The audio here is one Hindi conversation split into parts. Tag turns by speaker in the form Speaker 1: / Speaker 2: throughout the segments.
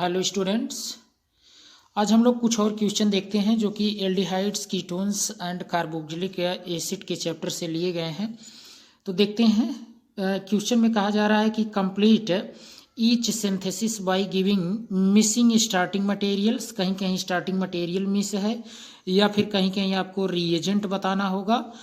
Speaker 1: हेलो स्टूडेंट्स, आज हम लोग कुछ और क्वेश्चन देखते हैं जो कि aldehydes, ketones and carboxylic acid के चैप्टर से लिए गए हैं। तो देखते हैं। क्वेश्चन में कहा जा रहा है कि complete each synthesis by giving missing starting materials. कहीं कहीं स्टार्टिंग मटेरियल मिस है, या फिर कहीं कहीं आपको रिएजेंट बताना होगा,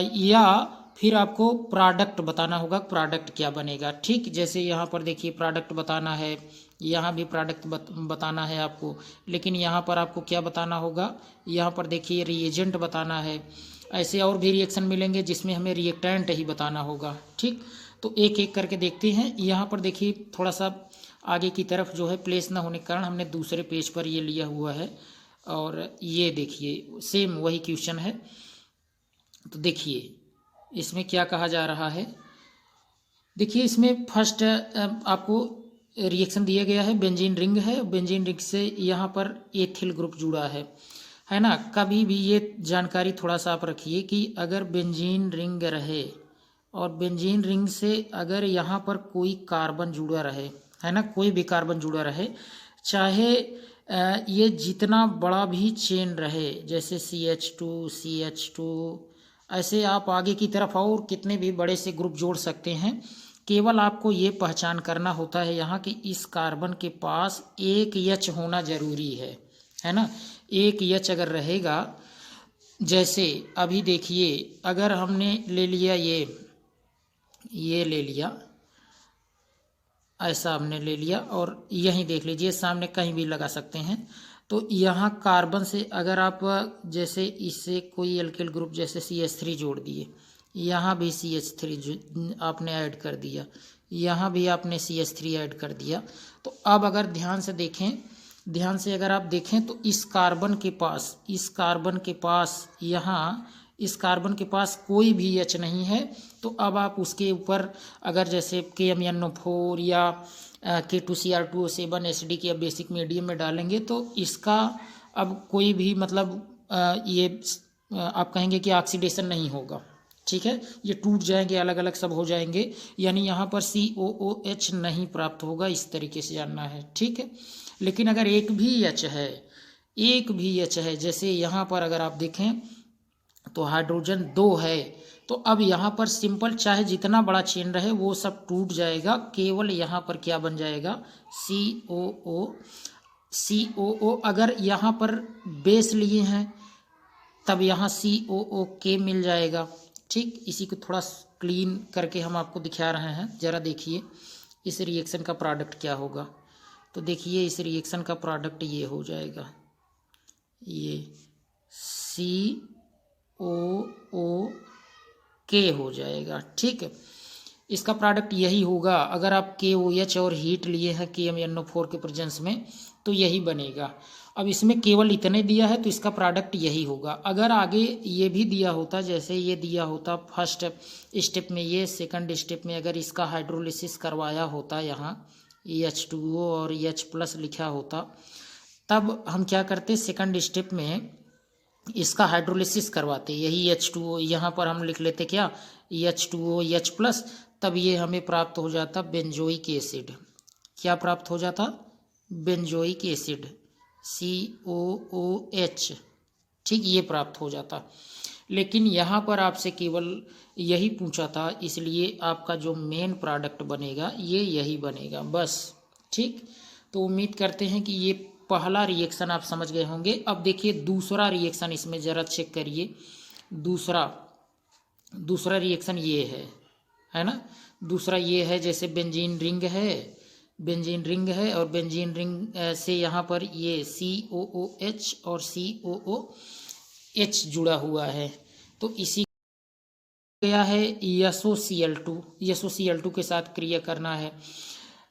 Speaker 1: या फिर आपको प्रोडक्ट बताना होगा, प्रोडक्ट क्या बनेगा। ठीक, जैसे यहाँ पर देखिए प्रोडक्ट बताना है, यहाँ भी प्रोडक्ट बताना है आपको, लेकिन यहाँ पर आपको क्या बताना होगा, यहाँ पर देखिए रिएजेंट बताना है। ऐसे और भी रिएक्शन मिलेंगे जिसमें हमें रिएक्टेंट ही बताना होगा। ठीक, तो एक एक करके देखते हैं। यहाँ पर देखिए थोड़ा सा आगे की तरफ जो है प्लेस ना होने के कारण हमने दूसरे पेज पर ये लिया हुआ है, और ये देखिए सेम वही क्वेश्चन है। तो देखिए इसमें क्या कहा जा रहा है। देखिए इसमें फर्स्ट आपको रिएक्शन दिया गया है, बेंजीन रिंग है, बेंजीन रिंग से यहाँ पर एथिल ग्रुप जुड़ा है ना। कभी भी ये जानकारी थोड़ा सा आप रखिए कि अगर बेंजीन रिंग रहे और बेंजीन रिंग से अगर यहाँ पर कोई कार्बन जुड़ा रहे, है ना, कोई भी कार्बन जुड़ा रहे, चाहे ये जितना बड़ा भी चेन रहे, जैसे CH2 CH2, ऐसे आप आगे की तरफ और कितने भी बड़े से ग्रुप जोड़ सकते हैं। केवल आपको ये पहचान करना होता है यहाँ कि इस कार्बन के पास एक H होना जरूरी है ना। एक H अगर रहेगा, जैसे अभी देखिए अगर हमने ले लिया ये ले लिया, ऐसा हमने ले लिया, और यहीं देख लीजिए सामने कहीं भी लगा सकते हैं। तो यहाँ कार्बन से अगर आप जैसे इससे कोई एल्किल ग्रुप जैसे CH3 जोड़ दिए, यहाँ भी CH3 आपने ऐड कर दिया, यहाँ भी आपने CH3 ऐड कर दिया। तो अब अगर ध्यान से देखें, ध्यान से अगर आप देखें तो इस कार्बन के पास यहाँ इस कार्बन के पास कोई भी H नहीं है। तो अब आप उसके ऊपर अगर जैसे KMnO4 या K2Cr2O7 एसिडिक या बेसिक मीडियम में डालेंगे तो इसका अब कोई भी मतलब ये आप कहेंगे कि ऑक्सीडेशन नहीं होगा। ठीक है, ये टूट जाएंगे, अलग अलग सब हो जाएंगे, यानी यहाँ पर COOH नहीं प्राप्त होगा। इस तरीके से जानना है। ठीक है, लेकिन अगर एक भी H है, जैसे यहाँ पर अगर आप देखें तो हाइड्रोजन 2 है, तो अब यहाँ पर सिंपल चाहे जितना बड़ा चेन रहे वो सब टूट जाएगा, केवल यहाँ पर क्या बन जाएगा, COO। अगर यहाँ पर बेस लिए हैं तब यहाँ COOK मिल जाएगा। ठीक, इसी को थोड़ा क्लीन करके हम आपको दिखा रहे हैं। ज़रा देखिए इस रिएक्शन का प्रोडक्ट क्या होगा। तो देखिए इस रिएक्शन का प्रोडक्ट ये हो जाएगा, ये COOK हो जाएगा। ठीक है, इसका प्रोडक्ट यही होगा। अगर आप KOH और हीट लिए हैं KMnO4 के प्रेजेंस में तो यही बनेगा। अब इसमें केवल इतने दिया है तो इसका प्रोडक्ट यही होगा। अगर आगे ये भी दिया होता, जैसे ये दिया होता फर्स्ट स्टेप में, ये सेकंड स्टेप में अगर इसका हाइड्रोलिसिस करवाया होता, यहाँ H2O और H+ लिखा होता, तब हम क्या करते, सेकंड स्टेप में इसका हाइड्रोलिसिस करवाते, यही H2O यहाँ पर हम लिख लेते क्या, H2O H+, तब ये हमें प्राप्त हो जाता बेंजोइक एसिड। क्या प्राप्त हो जाता, बेंजोइक एसिड, COOH। ठीक, ये प्राप्त हो जाता। लेकिन यहाँ पर आपसे केवल यही पूछा था, इसलिए आपका जो मेन प्रोडक्ट बनेगा ये यही बनेगा बस। ठीक, तो उम्मीद करते हैं कि ये पहला रिएक्शन आप समझ गए होंगे। अब देखिए दूसरा रिएक्शन, इसमें ज़रा चेक करिए। दूसरा रिएक्शन ये है ना। दूसरा ये है, जैसे बेंजीन रिंग है और बेंजीन रिंग से यहाँ पर ये COOH और COOH जुड़ा हुआ है। तो इसी गया है SOCl2 के साथ क्रिया करना है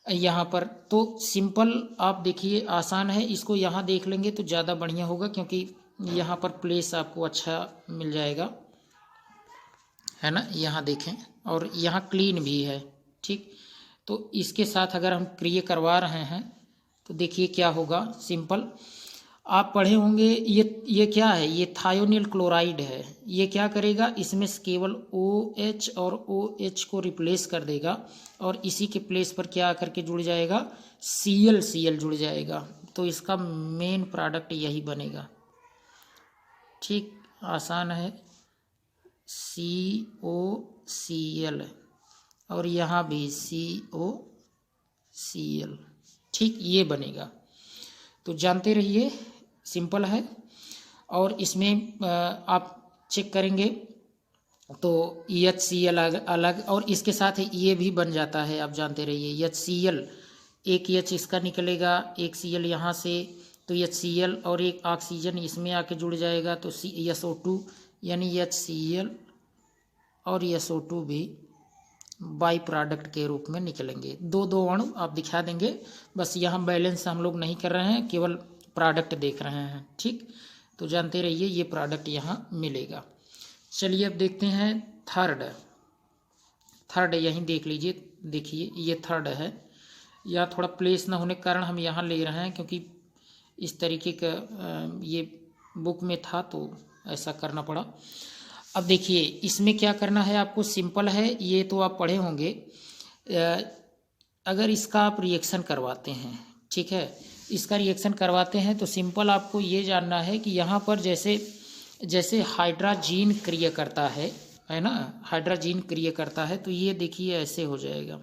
Speaker 1: यहाँ पर। तो सिंपल आप देखिए आसान है, इसको यहाँ देख लेंगे तो ज़्यादा बढ़िया होगा, क्योंकि यहाँ पर प्लेस आपको अच्छा मिल जाएगा, है ना। यहाँ देखें, और यहाँ क्लीन भी है। ठीक, तो इसके साथ अगर हम क्रिया करवा रहे हैं तो देखिए क्या होगा, सिंपल। आप पढ़े होंगे ये क्या है, ये थायोनिल क्लोराइड है। ये क्या करेगा, इसमें से केवल OH और OH को रिप्लेस कर देगा और इसी के प्लेस पर क्या आकर के जुड़ जाएगा, Cl जुड़ जाएगा। तो इसका मेन प्रोडक्ट यही बनेगा। ठीक, आसान है, COCl और यहाँ भी COCl। ठीक, ये बनेगा। तो जानते रहिए, सिंपल है। और इसमें आप चेक करेंगे तो HCl अलग और इसके साथ ये भी बन जाता है, आप जानते रहिए। HCl, एक H इसका निकलेगा, एक Cl यहाँ से, तो HCl और एक ऑक्सीजन इसमें आके जुड़ जाएगा तो SO2, यानी HCl और SO2 भी बाई प्रोडक्ट के रूप में निकलेंगे। दो दो अणु आप दिखा देंगे, बस यहाँ बैलेंस हम लोग नहीं कर रहे हैं, केवल प्रोडक्ट देख रहे हैं। ठीक, तो जानते रहिए ये प्रोडक्ट यहाँ मिलेगा। चलिए अब देखते हैं थर्ड यहीं देख लीजिए, देखिए ये थर्ड है। या थोड़ा प्लेस ना होने के कारण हम यहाँ ले रहे हैं, क्योंकि इस तरीके का ये बुक में था तो ऐसा करना पड़ा। अब देखिए इसमें क्या करना है आपको, सिंपल है, ये तो आप पढ़े होंगे। अगर इसका आप रिएक्शन करवाते हैं, ठीक है, इसका रिएक्शन करवाते हैं तो सिंपल आपको ये जानना है कि यहाँ पर जैसे हाइड्राजीन क्रिया करता है ना, हाइड्राजीन क्रिया करता है, तो ये देखिए ऐसे हो जाएगा।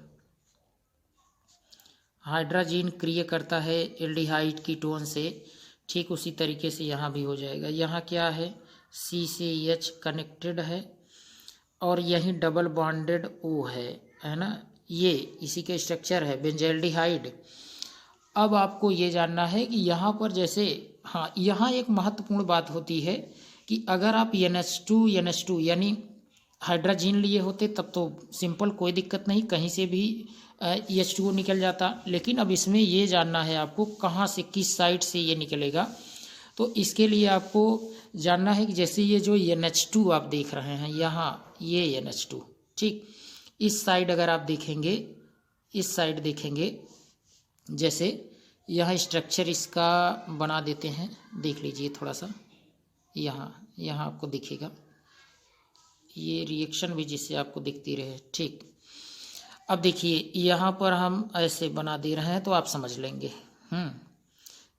Speaker 1: हाइड्राजीन क्रिया करता है एल्डिहाइड कीटोन से, ठीक उसी तरीके से यहाँ भी हो जाएगा। यहाँ क्या है, C से H कनेक्टेड है और यहीं डबल बॉन्डेड O है ना, ये इसी के स्ट्रक्चर है बेंजल्डिहाइड। अब आपको ये जानना है कि यहाँ पर जैसे, हाँ, यहाँ एक महत्वपूर्ण बात होती है कि अगर आप NH2 यानी हाइड्रोजन लिए होते तब तो सिंपल कोई दिक्कत नहीं, कहीं से भी H2O निकल जाता। लेकिन अब इसमें ये जानना है आपको कहाँ से, किस साइड से ये निकलेगा। तो इसके लिए आपको जानना है कि जैसे ये जो NH2 आप देख रहे हैं यहाँ, ये NH2, ठीक, इस साइड अगर आप देखेंगे, इस साइड देखेंगे, जैसे यहाँ स्ट्रक्चर इसका बना देते हैं, देख लीजिए थोड़ा सा, यहाँ आपको दिखेगा ये रिएक्शन भी जिससे आपको दिखती रहे। ठीक, अब देखिए यहाँ पर हम ऐसे बना दे रहे हैं तो आप समझ लेंगे।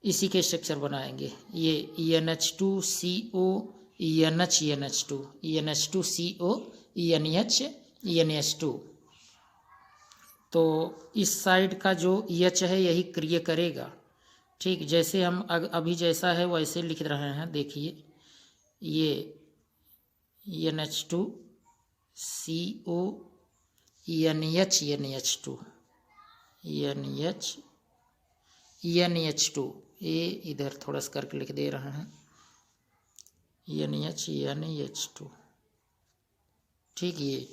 Speaker 1: इसी के स्ट्रक्चर बनाएंगे, ये NH2CO NH2 NH2CO NH2। तो इस साइड का जो H है यही क्रिया करेगा। ठीक, जैसे हम अभी जैसा है वैसे लिख रहे हैं, देखिए ये NH2CO NH2 ये इधर थोड़ा सा करके लिख दे रहे हैं, NH2। ठीक, ये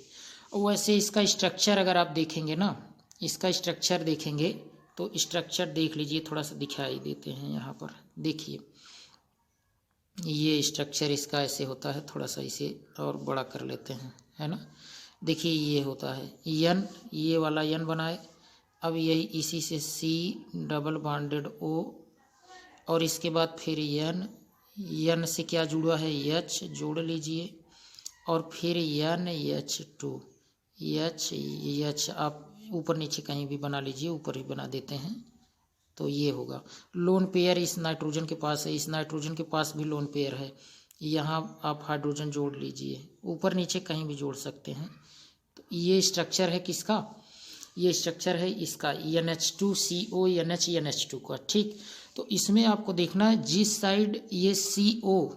Speaker 1: वैसे इसका स्ट्रक्चर अगर आप देखेंगे ना, इसका स्ट्रक्चर देखेंगे तो स्ट्रक्चर देख लीजिए, थोड़ा सा दिखाई देते हैं यहाँ पर, देखिए ये स्ट्रक्चर इसका ऐसे होता है, थोड़ा सा इसे और बड़ा कर लेते हैं, है ना। देखिए ये होता है N, ये वाला N बनाए, अब यही इसी से C डबल बॉन्डेड O और इसके बाद फिर N से क्या जुड़ा है, H जोड़ लीजिए और फिर NH2 H आप ऊपर नीचे कहीं भी बना लीजिए, ऊपर ही बना देते हैं तो ये होगा। लोन पेयर इस नाइट्रोजन के पास है, इस नाइट्रोजन के पास भी लोन पेयर है, यहाँ आप हाइड्रोजन जोड़ लीजिए, ऊपर नीचे कहीं भी जोड़ सकते हैं। तो ये स्ट्रक्चर है किसका, ये स्ट्रक्चर है इसका NH2CO NH2 का। ठीक, तो इसमें आपको देखना है जिस साइड ये CO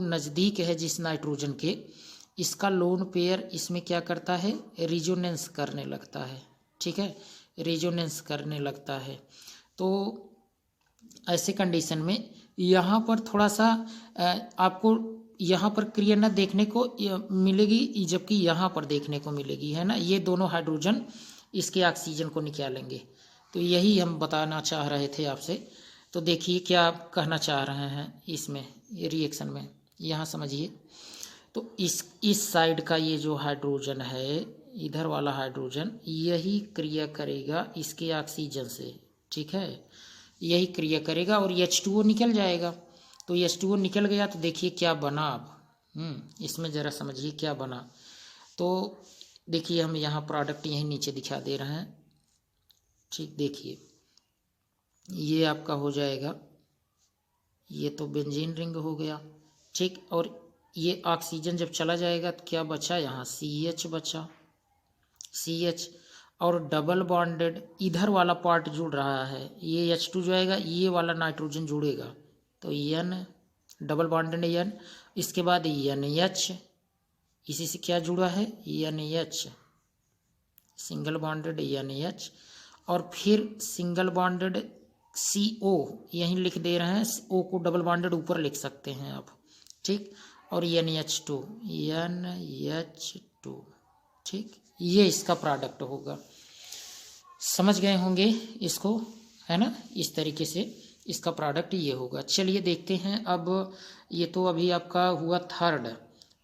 Speaker 1: नज़दीक है जिस नाइट्रोजन के, इसका लोन पेयर इसमें क्या करता है, रिजोनेंस करने लगता है। ठीक है, रिजोनेंस करने लगता है। तो ऐसे कंडीशन में यहाँ पर थोड़ा सा आपको यहाँ पर क्रिया न देखने को मिलेगी, जबकि यहाँ पर देखने को मिलेगी, है ना। ये दोनों हाइड्रोजन इसके ऑक्सीजन को निकालेंगे। तो यही हम बताना चाह रहे थे आपसे। तो देखिए क्या कहना चाह रहे हैं इसमें, ये रिएक्शन में, यहाँ समझिए। तो इस साइड का ये जो हाइड्रोजन है, इधर वाला हाइड्रोजन, यही क्रिया करेगा इसके ऑक्सीजन से। ठीक है, यही क्रिया करेगा और H2O निकल जाएगा। तो H2O निकल गया तो देखिए क्या बना अब। इसमें ज़रा समझिए क्या बना। तो देखिए हम यहाँ प्रोडक्ट यहीं नीचे दिखा दे रहे हैं। ठीक, देखिए ये आपका हो जाएगा, ये तो बेंजीन रिंग हो गया। ठीक, और ये ऑक्सीजन जब चला जाएगा तो क्या बचा, यहाँ CH बचा, CH। और डबल बॉन्डेड इधर वाला पार्ट जुड़ रहा है, ये H2 जो आएगा ये वाला नाइट्रोजन जुड़ेगा तो N, डबल बॉन्डेड N। इसके बाद NH, इसी से क्या जुड़ा है NH, सिंगल बॉन्डेड NH। और फिर सिंगल बॉन्डेड CO यहीं लिख दे रहे हैं, O को डबल बॉन्डेड ऊपर लिख सकते हैं आप। ठीक, और NH2, NH2। ठीक, ये इसका प्रोडक्ट होगा। समझ गए होंगे इसको, है ना। इस तरीके से इसका प्रोडक्ट ये होगा। चलिए देखते हैं अब, ये तो अभी आपका हुआ थर्ड।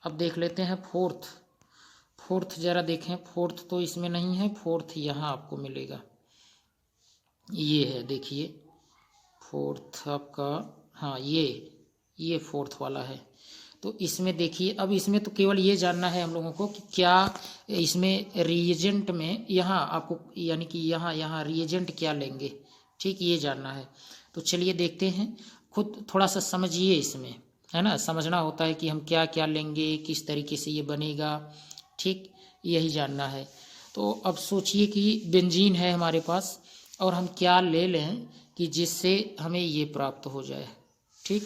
Speaker 1: अब देख लेते हैं फोर्थ जरा देखें। फोर्थ तो इसमें नहीं है, फोर्थ यहाँ आपको मिलेगा, ये है, देखिए फोर्थ आपका, हाँ ये फोर्थ वाला है। तो इसमें देखिए, अब इसमें तो केवल ये जानना है हम लोगों को कि क्या इसमें रिएजेंट में यहाँ आपको, यानी कि यहाँ रिएजेंट क्या लेंगे। ठीक, ये जानना है। तो चलिए देखते हैं, खुद थोड़ा सा समझिए इसमें, है ना। समझना होता है कि हम क्या क्या लेंगे, किस तरीके से ये बनेगा। ठीक, यही जानना है। तो अब सोचिए कि बेंजीन है हमारे पास और हम क्या ले लें कि जिससे हमें ये प्राप्त हो जाए। ठीक,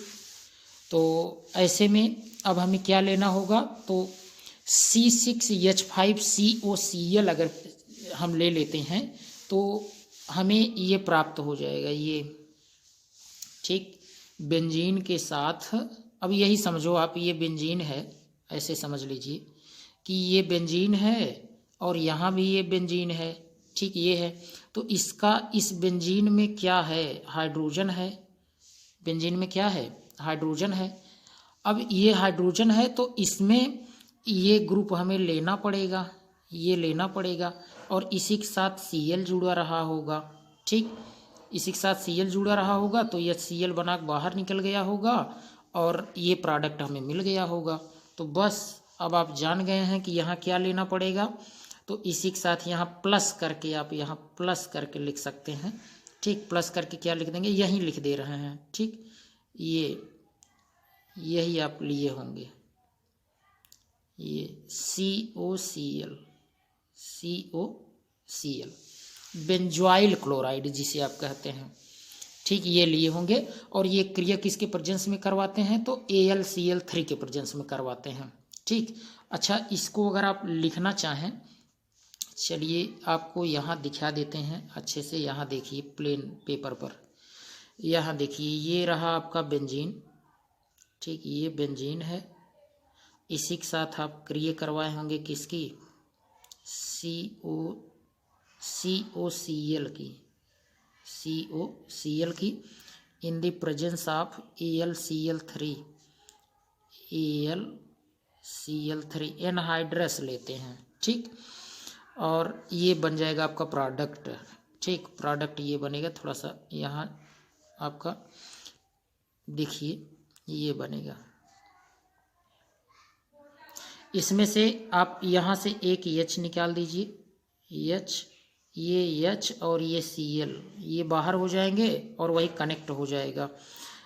Speaker 1: तो ऐसे में अब हमें क्या लेना होगा, तो C6H5COCl अगर हम ले लेते हैं तो हमें ये प्राप्त हो जाएगा, ये। ठीक, बेंजीन के साथ, अब यही समझो आप, ये बेंजीन है, ऐसे समझ लीजिए कि ये बेंजीन है और यहाँ भी ये बेंजीन है। ठीक, ये है, तो इसका इस बेंजीन में क्या है, हाइड्रोजन है। बेंजीन में क्या है, हाइड्रोजन है। अब ये हाइड्रोजन है तो इसमें ये ग्रुप हमें लेना पड़ेगा, ये लेना पड़ेगा। और इसी के साथ Cl जुड़ा रहा होगा। ठीक, इसी के साथ Cl जुड़ा रहा होगा तो ये Cl बना बाहर निकल गया होगा और ये प्रोडक्ट हमें मिल गया होगा। तो बस अब आप जान गए हैं कि यहाँ क्या लेना पड़ेगा। तो इसी के साथ यहाँ प्लस करके, आप यहाँ प्लस करके लिख सकते हैं। ठीक, प्लस करके क्या लिख देंगे, यहीं लिख दे रहे हैं। ठीक, यही आप लिए होंगे, ये COCl, बेंजॉइल क्लोराइड जिसे आप कहते हैं। ठीक, ये लिए होंगे और ये क्रिया किसके प्रेजेंस में करवाते हैं, तो AlCl3 के प्रेजेंस में करवाते हैं। ठीक, अच्छा, इसको अगर आप लिखना चाहें, चलिए आपको यहाँ दिखा देते हैं अच्छे से। यहाँ देखिए प्लेन पेपर पर, यहाँ देखिए ये रहा आपका बेंजीन। ठीक, ये बेंजीन है, इसी के साथ आप क्रिया करवाए होंगे किसकी, COCl की, in the presence of AlCl3 anhydrous लेते हैं। ठीक, और ये बन जाएगा आपका प्रोडक्ट। ठीक, प्रोडक्ट ये बनेगा, थोड़ा सा यहाँ आपका देखिए ये बनेगा। इसमें से आप यहाँ से एक H निकाल दीजिए, H, ये H और ये Cl, ये बाहर हो जाएंगे और वही कनेक्ट हो जाएगा।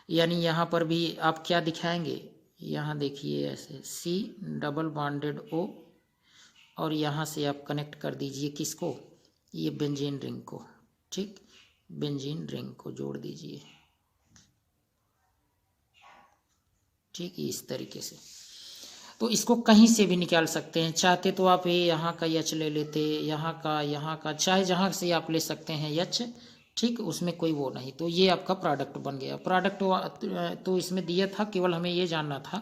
Speaker 1: यानी यहाँ पर भी आप क्या दिखाएंगे, यहाँ देखिए ऐसे C डबल बॉन्डेड O, और यहाँ से आप कनेक्ट कर दीजिए किसको, ये बेंजीन रिंग को। ठीक, बेंजीन रिंग को जोड़ दीजिए। ठीक, इस तरीके से। तो इसको कहीं से भी निकाल सकते हैं, चाहते तो आप ये यहाँ का H ले लेते, यहाँ का, चाहे जहाँ से आप ले सकते हैं H। ठीक, उसमें कोई वो नहीं। तो ये आपका प्रोडक्ट बन गया। प्रोडक्ट तो इसमें दिया था, केवल हमें ये जानना था।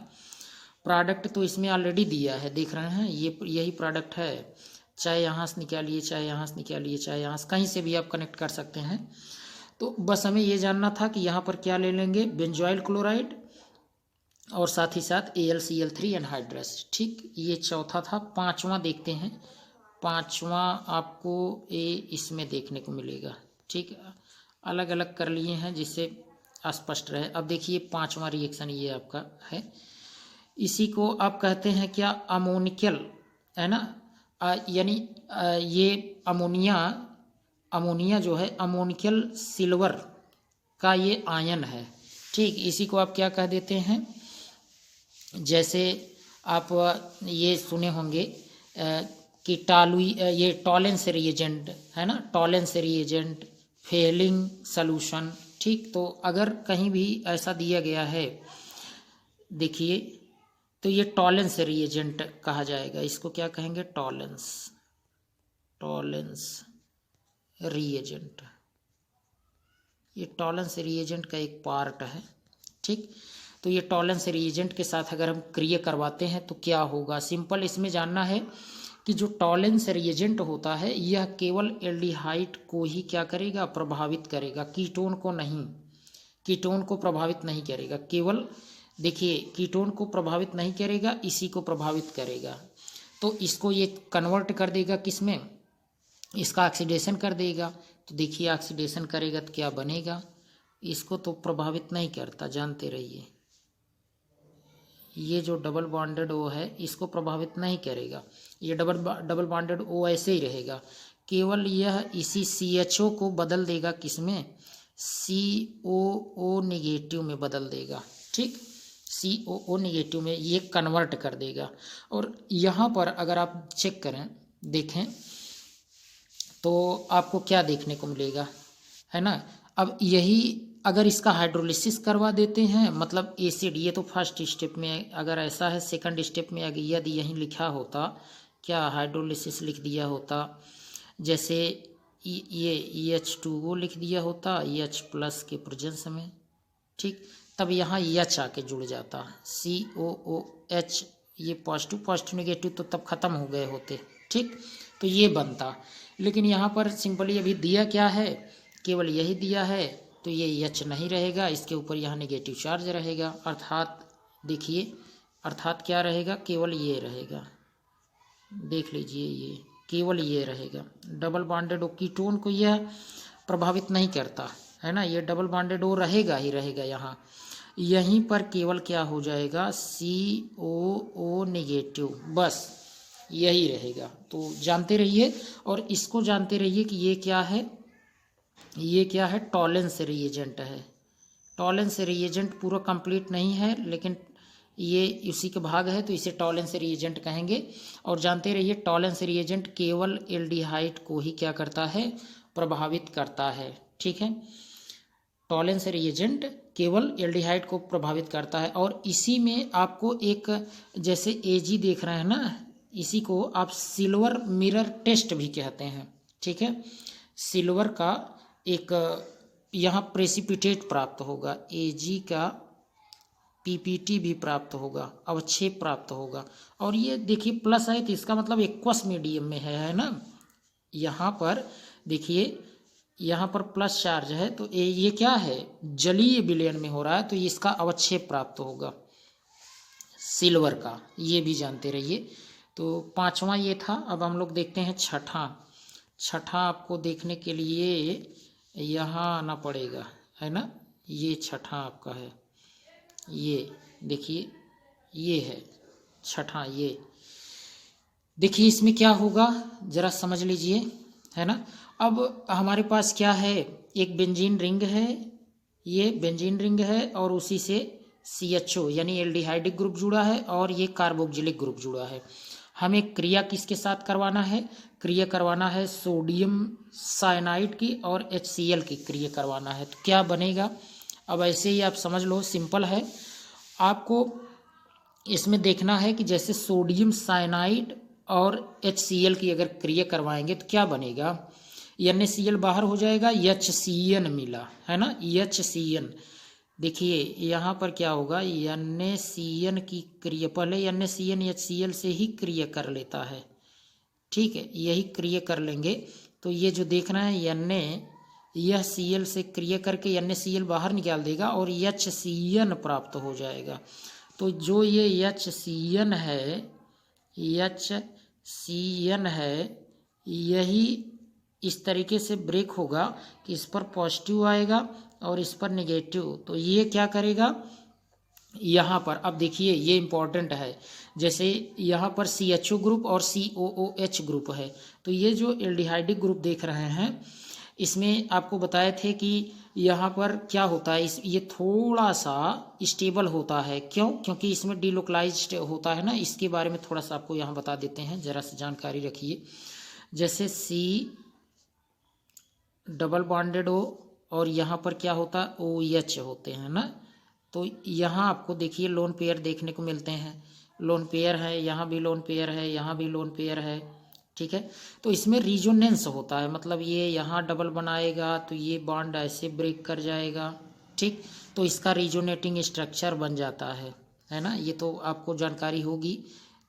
Speaker 1: प्रोडक्ट तो इसमें ऑलरेडी दिया है, देख रहे हैं, ये यही प्रोडक्ट है। चाहे यहाँ से निकालिए, चाहे यहाँ से निकालिए, चाहे यहाँ से, कहीं से भी आप कनेक्ट कर सकते हैं। तो बस हमें ये जानना था कि यहाँ पर क्या ले लेंगे, बेंजॉइल क्लोराइड और साथ ही साथ AlCl3 एनहाइड्रस। ठीक, ये चौथा था। पांचवा देखते हैं, पांचवा आपको इसमें देखने को मिलेगा। ठीक, अलग अलग कर लिए हैं जिससे स्पष्ट रहे। अब देखिए पांचवा रिएक्शन ये आपका है, इसी को आप कहते हैं क्या, अमोनिकल, है ना। यानी ये अमोनिया जो है अमोनिकल सिल्वर का ये आयन है। ठीक, इसी को आप क्या कह देते हैं, जैसे आप ये सुने होंगे कि ये टॉलेंस रिएजेंट है ना, टॉलेंस रिएजेंट, फेलिंग सॉल्यूशन। ठीक, तो अगर कहीं भी ऐसा दिया गया है देखिए, तो ये टॉलेंस रिएजेंट कहा जाएगा। इसको क्या कहेंगे, टॉलेंस रिएजेंट। ये टॉलेंस रिएजेंट का एक पार्ट है। ठीक, तो ये टॉलेंस रिएजेंट के साथ अगर हम क्रिया करवाते हैं तो क्या होगा, सिंपल इसमें जानना है कि जो टॉलेंस रिएजेंट होता है यह केवल एल्डिहाइड को ही क्या करेगा, प्रभावित करेगा, कीटोन को नहीं, कीटोन को प्रभावित नहीं करेगा। केवल देखिए कीटोन को प्रभावित नहीं करेगा, इसी को प्रभावित करेगा। तो इसको ये कन्वर्ट कर देगा किसमें, इसका ऑक्सीडेशन कर देगा। तो देखिए ऑक्सीडेशन करेगा तो क्या बनेगा, इसको तो प्रभावित नहीं करता, जानते रहिए। ये जो डबल बॉन्डेड ओ है इसको प्रभावित नहीं करेगा, ये डबल बॉन्डेड ओ ऐसे ही रहेगा। केवल यह इसी CHO को बदल देगा किसमें, COO नेगेटिव में बदल देगा। ठीक, COO नेगेटिव में ये कन्वर्ट कर देगा। और यहाँ पर अगर आप चेक करें, देखें तो आपको क्या देखने को मिलेगा, है ना। अब यही अगर इसका हाइड्रोलिसिस करवा देते हैं, मतलब एसिड, ये तो फर्स्ट स्टेप में, अगर ऐसा है सेकंड स्टेप में अगर यदि यहीं लिखा होता क्या, हाइड्रोलिसिस लिख दिया होता, जैसे ये H2O लिख दिया होता H+ के प्रेजेंस में। ठीक, तब यहाँ H आके जुड़ जाता, COOH, ये पॉजिटिव नेगेटिव तो तब खत्म हो गए होते। ठीक, तो ये बनता, लेकिन यहाँ पर सिंपली अभी दिया क्या है, केवल यही दिया है, तो ये H नहीं रहेगा, इसके ऊपर यहाँ नेगेटिव चार्ज रहेगा, अर्थात देखिए, अर्थात क्या रहेगा, केवल ये रहेगा, देख लीजिए, ये केवल ये रहेगा। डबल बॉन्डेड ओ कीटोन को यह प्रभावित नहीं करता, है ना, ये डबल बॉन्डेड ओ रहेगा ही रहेगा यहाँ। यहीं पर केवल क्या हो जाएगा, COO नेगेटिव, बस यही रहेगा। तो जानते रहिए, और इसको जानते रहिए कि ये क्या है, ये क्या है, टॉलेंस रिएजेंट है। टॉलेंस रिएजेंट पूरा कंप्लीट नहीं है, लेकिन ये इसी के भाग है, तो इसे टॉलेंस रिएजेंट कहेंगे। और जानते रहिए टॉलेंस रिएजेंट केवल एल्डिहाइड को ही क्या करता है, प्रभावित करता है। ठीक है, टॉलेंस रिएजेंट केवल एल्डिहाइड को प्रभावित करता है। और इसी में आपको एक, जैसे AG देख रहे हैं ना, इसी को आप सिल्वर मिरर टेस्ट भी कहते हैं। ठीक है, सिल्वर का एक यहाँ प्रेसिपिटेट प्राप्त होगा, AG का PPT भी प्राप्त होगा, अवक्षेप प्राप्त होगा। और ये देखिए प्लस है तो इसका मतलब एक्वस मीडियम में है ना। यहाँ पर देखिए, यहाँ पर प्लस चार्ज है, तो ये क्या है, जलीय विलयन में हो रहा है, तो इसका अवक्षेप प्राप्त होगा सिल्वर का, ये भी जानते रहिए। तो पांचवा ये था। अब हम लोग देखते हैं छठा आपको देखने के लिए यहाँ आना पड़ेगा, है ना। ये छठा आपका है, ये देखिए, ये है छठा। ये देखिए इसमें क्या होगा जरा समझ लीजिए, है ना। अब हमारे पास क्या है, एक बेंजीन रिंग है, ये बेंजीन रिंग है, और उसी से CHO यानी एल्डिहाइडिक ग्रुप जुड़ा है, और ये कार्बोक्जिलिक ग्रुप जुड़ा है। हमें क्रिया किसके साथ करवाना है, क्रिया करवाना है सोडियम साइनाइड की और HCl की क्रिया करवाना है। तो क्या बनेगा, अब ऐसे ही आप समझ लो, सिंपल है। आपको इसमें देखना है कि जैसे सोडियम साइनाइड और HCl की अगर क्रिया करवाएंगे तो क्या बनेगा, NaCl बाहर हो जाएगा, HCN मिला, है ना, HCN। देखिए यहाँ पर क्या होगा, NaCN की क्रिया, पहले NaCN HCl से ही क्रिया कर लेता है। ठीक है, यही क्रिया कर लेंगे, तो ये जो देख रहे हैं Na, यह Cl से क्रिया करके NaCl बाहर निकाल देगा और HCN प्राप्त हो जाएगा। तो जो ये HCN है, यही इस तरीके से ब्रेक होगा कि इस पर पॉजिटिव आएगा और इस पर नेगेटिव। तो ये क्या करेगा, यहाँ पर अब देखिए ये इम्पॉर्टेंट है, जैसे यहाँ पर CHO ग्रुप और COOH ग्रुप है, तो ये जो एल्डिहाइडिक ग्रुप देख रहे हैं इसमें आपको बताए थे कि यहाँ पर क्या होता है, ये थोड़ा सा स्टेबल होता है। क्यों? क्योंकि इसमें डिलोकलाइज्ड होता है ना। इसके बारे में थोड़ा सा आपको यहाँ बता देते हैं, ज़रा सी जानकारी रखिए। जैसे C डबल बॉन्डेड O और यहाँ पर क्या होता है OH होते हैं ना। तो यहाँ आपको देखिए लोन पेयर देखने को मिलते हैं, लोन पेयर है, यहाँ भी लोन पेयर है, यहाँ भी लोन पेयर है, ठीक है। तो इसमें रिजोनेंस होता है, मतलब ये यहाँ डबल बनाएगा तो ये बॉन्ड ऐसे ब्रेक कर जाएगा, ठीक। तो इसका रिजोनेटिंग स्ट्रक्चर बन जाता है ना। ये तो आपको जानकारी होगी।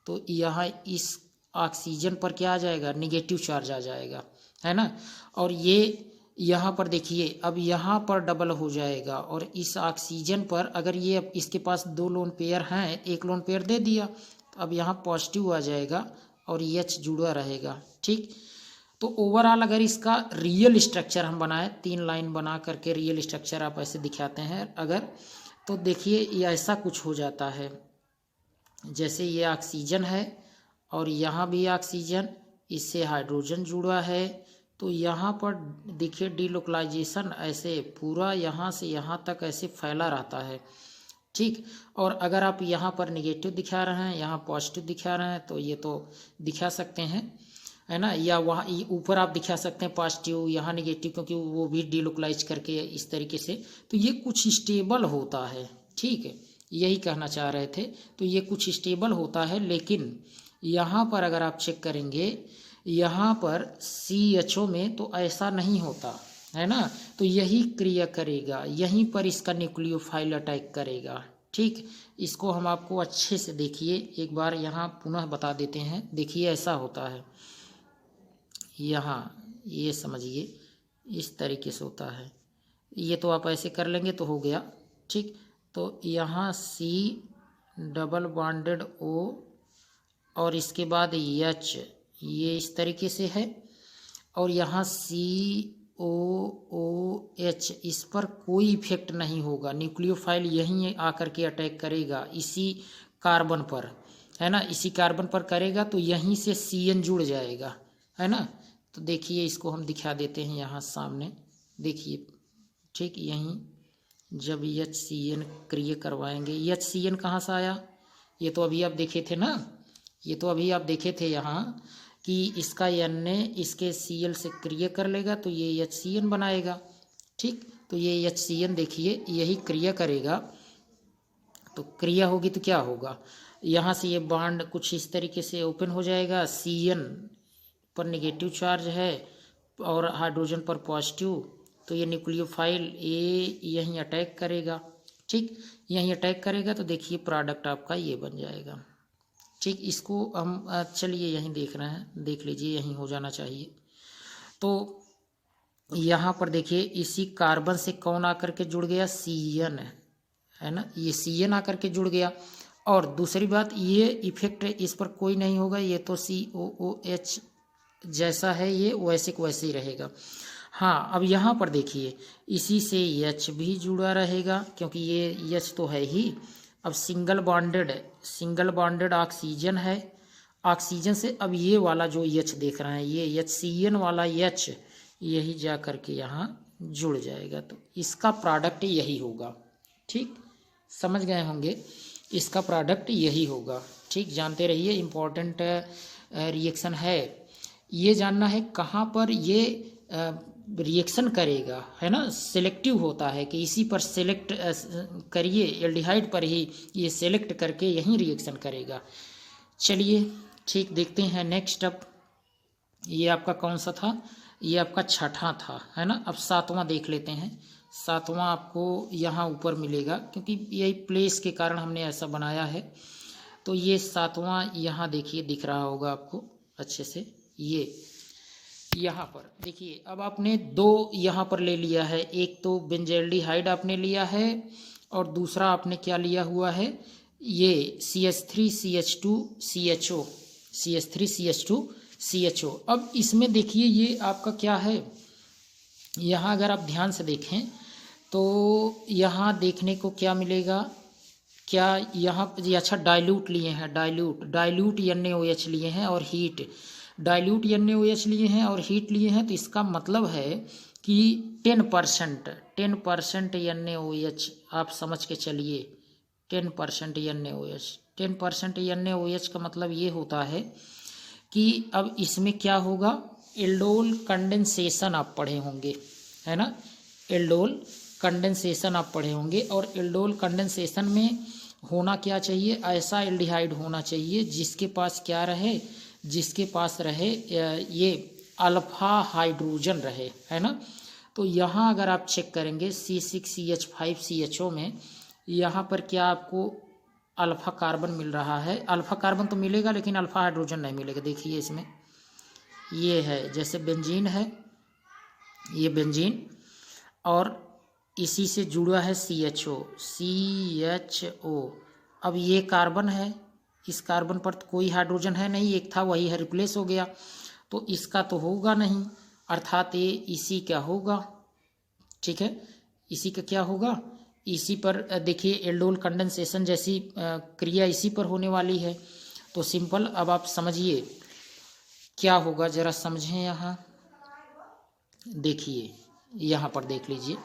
Speaker 1: तो यहाँ इस ऑक्सीजन पर क्या आ जाएगा, निगेटिव चार्ज आ जाएगा, है ना। और ये यहाँ पर देखिए अब यहाँ पर डबल हो जाएगा और इस ऑक्सीजन पर अगर ये अब इसके पास 2 लोन पेयर हैं, एक लोन पेयर दे दिया तो अब यहाँ पॉजिटिव आ जाएगा और H जुड़ा रहेगा, ठीक। तो ओवरऑल अगर इसका रियल स्ट्रक्चर हम बनाए, 3 लाइन बना करके रियल स्ट्रक्चर आप ऐसे दिखाते हैं अगर, तो देखिए ये ऐसा कुछ हो जाता है। जैसे ये ऑक्सीजन है और यहाँ भी ऑक्सीजन, इससे हाइड्रोजन जुड़ा है, तो यहाँ पर देखिए डिलोकलाइजेशन ऐसे पूरा यहाँ से यहाँ तक ऐसे फैला रहता है, ठीक। और अगर आप यहाँ पर निगेटिव दिखा रहे हैं, यहाँ पॉजिटिव दिखा रहे हैं, तो ये तो दिखा सकते हैं, है ना। या वहाँ ऊपर आप दिखा सकते हैं पॉजिटिव, यहाँ निगेटिव, क्योंकि वो भी डिलोकलाइज करके इस तरीके से। तो ये कुछ स्टेबल होता है, ठीक है, यही कहना चाह रहे थे। तो ये कुछ स्टेबल होता है, लेकिन यहाँ पर अगर आप चेक करेंगे, यहाँ पर CHO में तो ऐसा नहीं होता है ना। तो यही क्रिया करेगा, यहीं पर इसका न्यूक्लियोफाइल अटैक करेगा, ठीक। इसको हम आपको अच्छे से देखिए एक बार यहाँ पुनः बता देते हैं। देखिए ऐसा होता है, यहाँ ये समझिए इस तरीके से होता है। ये तो आप ऐसे कर लेंगे तो हो गया, ठीक। तो यहाँ C डबल बॉन्डेड O और इसके बाद H, ये इस तरीके से है, और यहाँ COOH, इस पर कोई इफेक्ट नहीं होगा, न्यूक्लियोफाइल यहीं आकर के अटैक करेगा इसी कार्बन पर, है ना। इसी कार्बन पर करेगा तो यहीं से CN जुड़ जाएगा, है ना। तो देखिए इसको हम दिखा देते हैं यहाँ सामने, देखिए, ठीक। यहीं जब HCN क्रिया करवाएंगे, HCN कहाँ से आया, ये तो अभी आप देखे थे ना, ये तो अभी आप देखे थे यहाँ कि इसका Na इसके Cl से क्रिया कर लेगा तो ये HCN बनाएगा, ठीक। तो ये HCN देखिए यही क्रिया करेगा, तो क्रिया होगी तो क्या होगा, यहाँ से ये बॉन्ड कुछ इस तरीके से ओपन हो जाएगा, CN पर नेगेटिव चार्ज है और हाइड्रोजन पर पॉजिटिव, तो ये न्यूक्लियोफाइल ये यहीं अटैक करेगा, ठीक। यहीं अटैक करेगा तो देखिए प्रोडक्ट आपका ये बन जाएगा, ठीक। इसको हम चलिए यहीं देख रहे हैं, देख लीजिए यहीं हो जाना चाहिए। तो यहाँ पर देखिए इसी कार्बन से कौन आकर के जुड़ गया, CN, है ना। ये CN आकर के जुड़ गया। और दूसरी बात, ये इफेक्ट इस पर कोई नहीं होगा, ये तो COOH जैसा है ये वैसे को वैसे ही रहेगा। हाँ, अब यहाँ पर देखिए इसी से H भी जुड़ा रहेगा, क्योंकि ये H तो है ही। अब सिंगल बॉन्डेड ऑक्सीजन है, ऑक्सीजन से अब ये वाला जो H देख रहे हैं, ये HCN वाला H यही जा करके यहाँ जुड़ जाएगा, तो इसका प्रोडक्ट यही होगा, ठीक। समझ गए होंगे, इसका प्रोडक्ट यही होगा, ठीक। जानते रहिए, इम्पोर्टेंट रिएक्शन है। ये जानना है कहाँ पर ये रिएक्शन करेगा, है ना। सेलेक्टिव होता है कि इसी पर सेलेक्ट करिए, एल्डिहाइड पर ही ये सेलेक्ट करके यहीं रिएक्शन करेगा। चलिए ठीक, देखते हैं नेक्स्ट। अब ये आपका कौन सा था, ये आपका छठा था, है ना। अब सातवां देख लेते हैं। सातवां आपको यहाँ ऊपर मिलेगा, क्योंकि यही प्लेस के कारण हमने ऐसा बनाया है। तो ये सातवां यहाँ देखिए दिख रहा होगा आपको अच्छे से। ये यहाँ पर देखिए, अब आपने दो यहाँ पर ले लिया है, एक तो बेंजल्डिहाइड आपने लिया है और दूसरा आपने क्या लिया हुआ है, ये CH3CH2CHO, CH3CH2 CHO। अब इसमें देखिए ये आपका क्या है, यहाँ अगर आप ध्यान से देखें तो यहाँ देखने को क्या मिलेगा, क्या यहाँ ये अच्छा डाइल्यूट लिए हैं, डाइल्यूट NaOH लिए हैं और हीट, डाइल्यूट NaOH लिए हैं और हीट लिए हैं, तो इसका मतलब है कि 10% NaOH आप समझ के चलिए, 10% NaOH, 10% NaOH का मतलब ये होता है कि अब इसमें क्या होगा, एल्डोल कंडेंसेशन आप पढ़े होंगे, है ना, एल्डोल कंडेंसेशन आप पढ़े होंगे। और एल्डोल कंडेंसेशन में होना क्या चाहिए, ऐसा एल्डिहाइड होना चाहिए जिसके पास क्या रहे, जिसके पास रहे ये अल्फा हाइड्रोजन रहे, है ना। तो यहाँ अगर आप चेक करेंगे C6CH5CHO में यहाँ पर क्या आपको अल्फा कार्बन मिल रहा है, अल्फा कार्बन तो मिलेगा लेकिन अल्फा हाइड्रोजन नहीं मिलेगा। देखिए इसमें ये है, जैसे बेंजीन है, ये बेंजीन और इसी से जुड़ा है CHO। अब ये कार्बन है, इस कार्बन पर तो कोई हाइड्रोजन है नहीं, एक था वही है, रिप्लेस हो गया, तो इसका तो होगा नहीं, अर्थात ये इसी का होगा, ठीक है, इसी का क्या होगा, इसी पर देखिए एल्डोल कंडेंसेशन जैसी क्रिया इसी पर होने वाली है। तो सिंपल, अब आप समझिए क्या होगा, जरा समझें। यहाँ देखिए, यहाँ पर देख लीजिए,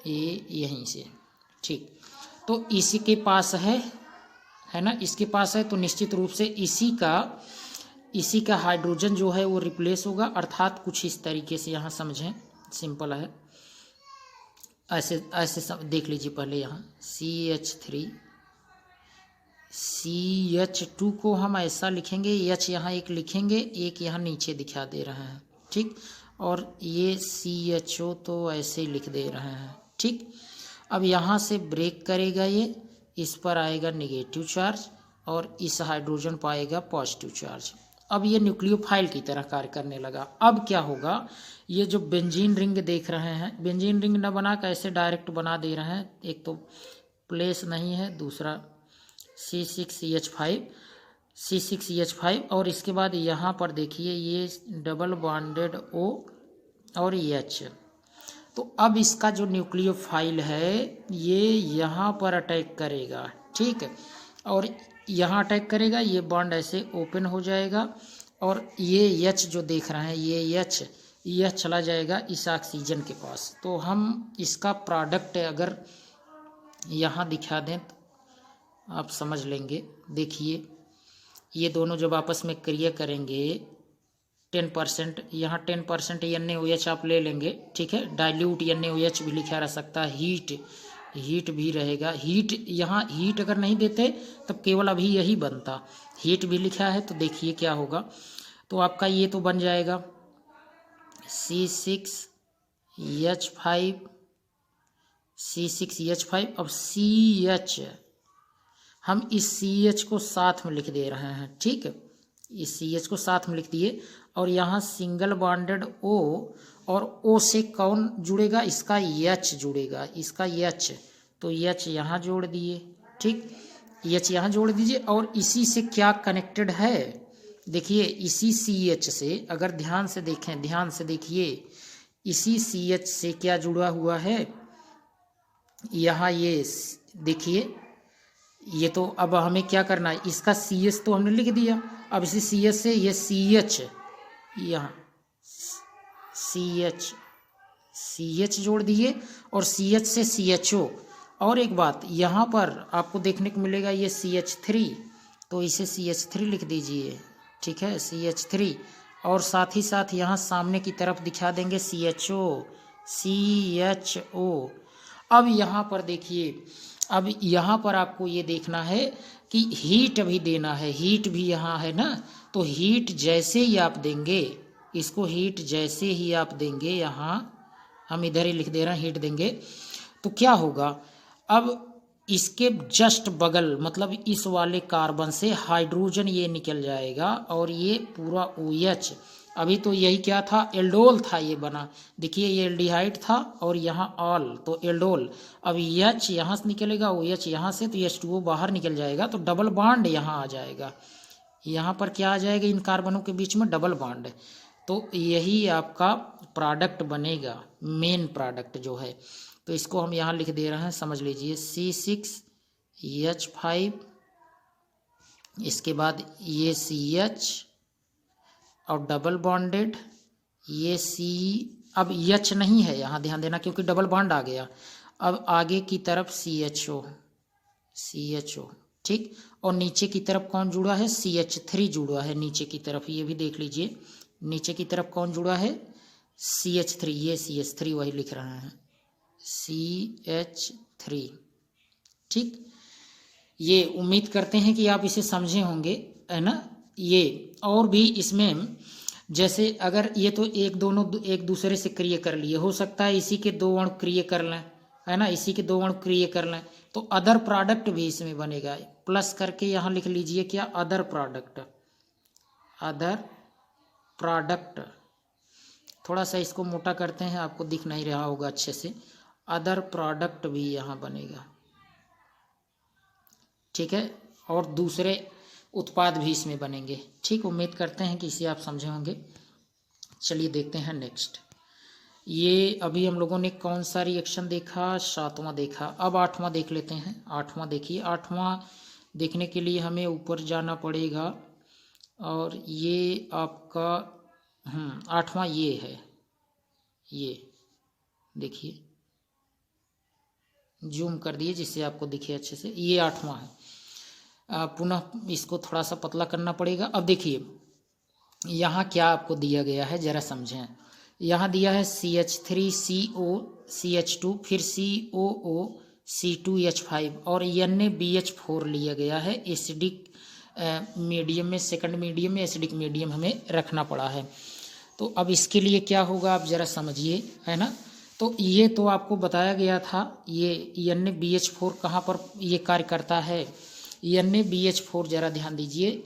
Speaker 1: ये यहीं से, ठीक, तो इसी के पास है ना, इसके पास है, तो निश्चित रूप से इसी का हाइड्रोजन जो है वो रिप्लेस होगा, अर्थात कुछ इस तरीके से यहाँ समझें, सिंपल है, ऐसे देख लीजिए। पहले यहाँ CH3, CH2 को हम ऐसा लिखेंगे, H यहाँ एक लिखेंगे, एक यहाँ नीचे दिखा दे रहे हैं, ठीक, और ये CHO तो ऐसे ही लिख दे रहे हैं, ठीक। अब यहाँ से ब्रेक करेगा ये, इस पर आएगा नेगेटिव चार्ज और इस हाइड्रोजन पाएगा पॉजिटिव चार्ज। अब ये न्यूक्लियोफाइल की तरह कार्य करने लगा। अब क्या होगा, ये जो बेंजीन रिंग देख रहे हैं, बेंजीन रिंग न बना कर ऐसे डायरेक्ट बना दे रहे हैं, एक तो प्लेस नहीं है, दूसरा C6CH5 और इसके बाद यहाँ पर देखिए ये डबल बॉन्डेड O और H। तो अब इसका जो न्यूक्लियोफाइल है ये यहाँ पर अटैक करेगा, ठीक है, और यहाँ अटैक करेगा, ये बॉन्ड ऐसे ओपन हो जाएगा और ये H जो देख रहे हैं, ये H यह चला जाएगा इस ऑक्सीजन के पास। तो हम इसका प्रोडक्ट अगर यहाँ दिखा दें तो आप समझ लेंगे। देखिए ये दोनों जब आपस में क्रिया करेंगे, 10% यहाँ 10% NaOH आप ले लेंगे, ठीक है, डाइल्यूट NaOH भी लिखा रह सकता है, हीट भी रहेगा, हीट यहाँ हीट अगर नहीं देते तब केवल अभी यही बनता, हीट भी लिखा है, तो देखिए क्या होगा, तो आपका ये तो बन जाएगा C6H5 अब CH, हम इस CH को साथ में लिख दे रहे हैं, ठीक है, इस CH को साथ में लिख दिए और यहाँ सिंगल बॉन्डेड O और O से कौन जुड़ेगा, इसका H जुड़ेगा, इसका H, तो H यहाँ जोड़ दिए, ठीक, H यहाँ जोड़ दीजिए और इसी से क्या कनेक्टेड है, देखिए इसी CH से अगर ध्यान से देखें, ध्यान से देखिए, इसी CH से क्या जुड़ा हुआ है, यहाँ ये देखिए, ये तो अब हमें क्या करना है, इसका CH तो हमने लिख दिया, अब इसी CH से ये CH, यहाँ CH जोड़ दिए और CH से CHO। और एक बात यहाँ पर आपको देखने को मिलेगा ये CH3, तो इसे CH3 लिख दीजिए, ठीक है, CH3, और साथ ही साथ यहाँ सामने की तरफ दिखा देंगे CHO। अब यहाँ पर देखिए, अब यहाँ पर आपको ये देखना है कि हीट भी देना है, हीट भी यहाँ है ना, तो हीट जैसे ही आप देंगे, इसको हीट जैसे ही आप देंगे, यहाँ हम इधर ही लिख दे रहे हैं हीट देंगे, तो क्या होगा, अब इसके जस्ट बगल मतलब इस वाले कार्बन से हाइड्रोजन ये निकल जाएगा और ये पूरा OH, अभी तो यही क्या था, एल्डोल था, ये बना, देखिए ये एल्डिहाइड था और यहाँ ऑल, तो एल्डोल, अब H यहाँ से निकलेगा, OH यहाँ से, तो H2O बाहर निकल जाएगा, तो डबल बॉन्ड यहाँ आ जाएगा, यहाँ पर क्या आ जाएगा, इन कार्बनों के बीच में डबल बॉन्ड है, तो यही आपका प्रोडक्ट बनेगा, मेन प्रोडक्ट जो है। तो इसको हम यहाँ लिख दे रहे हैं, समझ लीजिए C6H5, इसके बाद ये CH और डबल बॉन्डेड ये C, अब H नहीं है यहाँ, ध्यान देना क्योंकि डबल बॉन्ड आ गया। अब आगे की तरफ CHO, ठीक, और नीचे की तरफ कौन जुड़ा है, CH3 जुड़ा है नीचे की तरफ, ये भी देख लीजिए नीचे की तरफ कौन जुड़ा है, CH3, ये CH3 वही लिख रहे हैं, CH3, ठीक। ये उम्मीद करते हैं कि आप इसे समझे होंगे, है ना। ये और भी इसमें जैसे अगर ये तो एक दूसरे से क्रिया कर लिए, हो सकता है इसी के दो अणु क्रिया कर लें, है ना, इसी के दो अणु क्रिया कर लें, तो अदर प्रोडक्ट भी इसमें बनेगा। प्लस करके यहाँ लिख लीजिए क्या, अदर प्रोडक्ट, थोड़ा सा इसको मोटा करते हैं, आपको दिख नहीं रहा होगा अच्छे से, अदर प्रोडक्ट भी यहाँ बनेगा, ठीक है, और दूसरे उत्पाद भी इसमें बनेंगे, ठीक। उम्मीद करते हैं कि इसे आप समझे होंगे। चलिए देखते हैं नेक्स्ट। ये अभी हम लोगों ने कौन सा रिएक्शन देखा, 7वां देखा, अब 8वां देख लेते हैं। 8वां देखिए, 8वां देखने के लिए हमें ऊपर जाना पड़ेगा, और ये आपका 8वां ये है, ये देखिए, जूम कर दिए जिससे आपको दिखे अच्छे से, ये 8वां है। पुनः इसको थोड़ा सा पतला करना पड़ेगा। अब देखिए यहाँ क्या आपको दिया गया है, जरा समझें। यहाँ दिया है CH3CO CH2, फिर COO C2H5 और NaBH4 लिया गया है। एसिडिक मीडियम में, सेकंड मीडियम में एसिडिक मीडियम हमें रखना पड़ा है। तो अब इसके लिए क्या होगा, आप जरा समझिए, है ना। तो ये तो आपको बताया गया था, ये NaBH4 कहाँ पर ये कार्य करता है। NaBH4 जरा ध्यान दीजिए,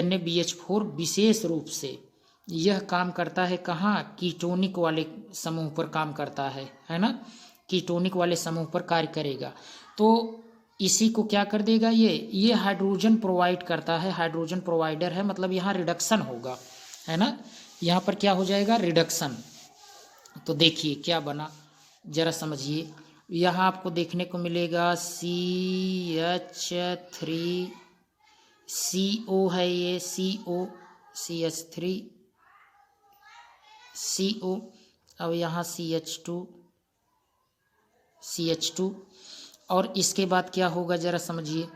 Speaker 1: NaBH4 विशेष रूप से यह काम करता है कहाँ, कीटोनिक वाले समूह पर काम करता है ना, कीटोनिक वाले समूह पर कार्य करेगा। तो इसी को क्या कर देगा, ये हाइड्रोजन प्रोवाइड करता है, हाइड्रोजन प्रोवाइडर है, मतलब यहाँ रिडक्शन होगा, है ना, यहाँ पर क्या हो जाएगा, रिडक्शन। तो देखिए क्या बना, जरा समझिए। यहाँ आपको देखने को मिलेगा CH3, CO है ये, CO, CH3 CO, अब यहाँ CH2 और इसके बाद क्या होगा जरा समझिए।